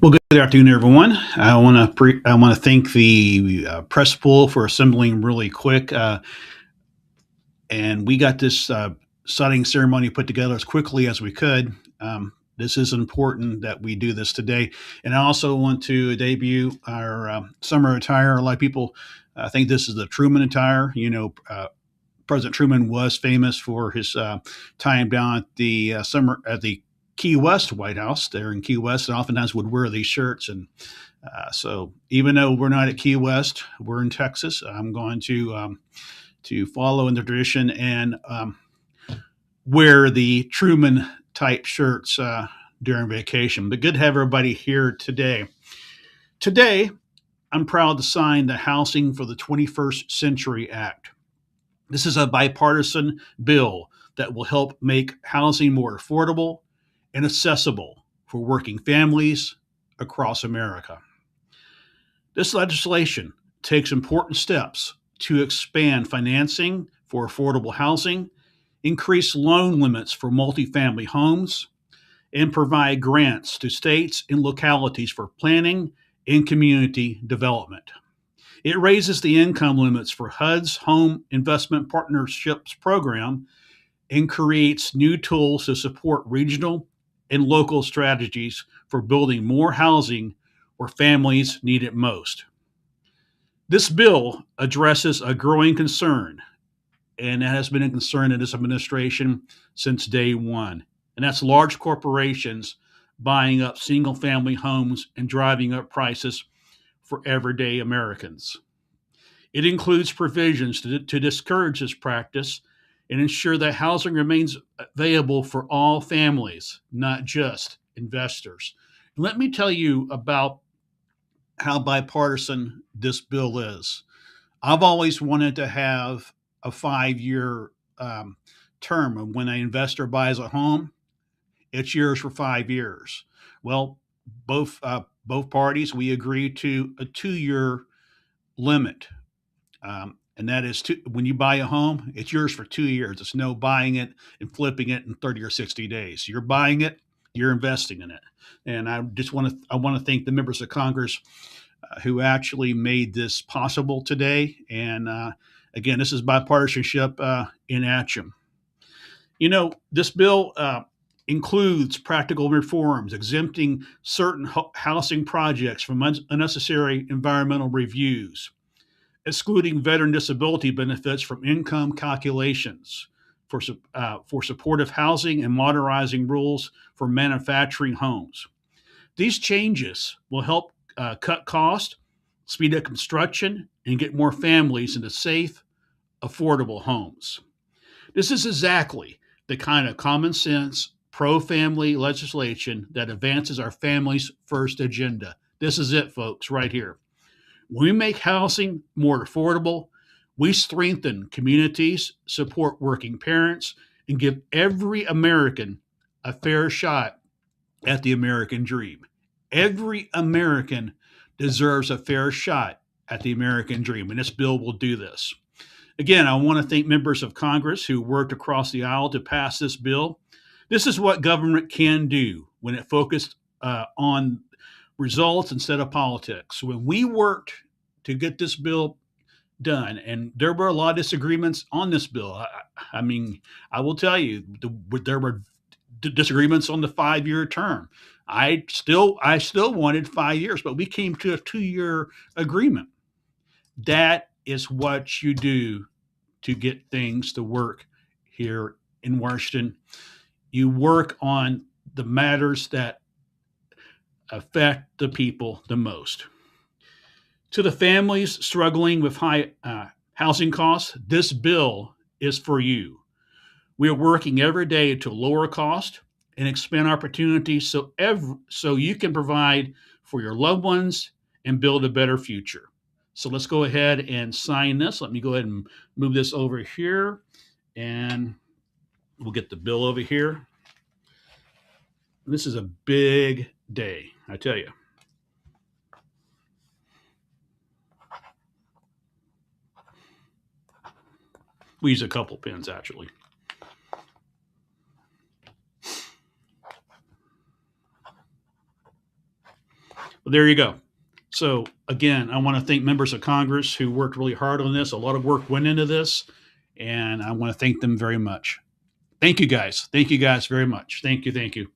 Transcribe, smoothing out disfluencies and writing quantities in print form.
Well, good afternoon, everyone. I want to thank the press pool for assembling really quick, and we got this signing ceremony put together as quickly as we could. This is important that we do this today, and I also want to debut our summer attire. A lot of people think this is the Truman attire. President Truman was famous for his time down at the summer at the Key West White House there in Key West, and oftentimes would wear these shirts. And so, even though we're not at Key West, we're in Texas. I'm going to follow in the tradition and wear the Truman type shirts during vacation. But good to have everybody here today. Today, I'm proud to sign the Housing for the 21st Century Act. This is a bipartisan bill that will help make housing more affordable and accessible for working families across America. This legislation takes important steps to expand financing for affordable housing, increase loan limits for multifamily homes, and provide grants to states and localities for planning and community development. It raises the income limits for HUD's Home Investment Partnerships program and creates new tools to support regional and local strategies for building more housing where families need it most. This bill addresses a growing concern, and it has been a concern in this administration since day one, and that's large corporations buying up single family homes and driving up prices for everyday Americans. It includes provisions to discourage this practice and ensure that housing remains available for all families, not just investors. Let me tell you about how bipartisan this bill is. I've always wanted to have a 5 year term. And when an investor buys a home, it's yours for 5 years. Well, both parties we agreed to a 2 year limit. And that is when you buy a home, it's yours for 2 years. It's no buying it and flipping it in 30 or 60 days. You're buying it, you're investing in it. And I want to thank the members of Congress who actually made this possible today. And again, this is bipartisanship in action. This bill includes practical reforms, exempting certain housing projects from unnecessary environmental reviews, excluding veteran disability benefits from income calculations for supportive housing, and modernizing rules for manufacturing homes. These changes will help cut costs, speed up construction, and get more families into safe, affordable homes. This is exactly the kind of common sense, pro family legislation that advances our families first agenda. This is it, folks, right here. When we make housing more affordable, we strengthen communities, support working parents, and give every American a fair shot at the American dream. Every American deserves a fair shot at the American dream, and this bill will do this. Again, I want to thank members of Congress who worked across the aisle to pass this bill. This is what government can do when it focused on results instead of politics. When we worked to get this bill done, and there were a lot of disagreements on this bill. I mean, I will tell you, there were disagreements on the 5 year term. I still wanted 5 years, but we came to a 2 year agreement. That is what you do to get things to work here in Washington. You work on the matters that affect the people the most. To the families struggling with high housing costs, this bill is for you. We are working every day to lower cost and expand opportunities so you can provide for your loved ones and build a better future. So let's go ahead and sign this. Let me go ahead and move this over here, and we'll get the bill over here. This is a big day, I tell you. We use a couple pens, actually. Well, there you go. So again, I want to thank members of Congress who worked really hard on this. A lot of work went into this, and I want to thank them very much. Thank you guys. Thank you guys very much. Thank you. Thank you.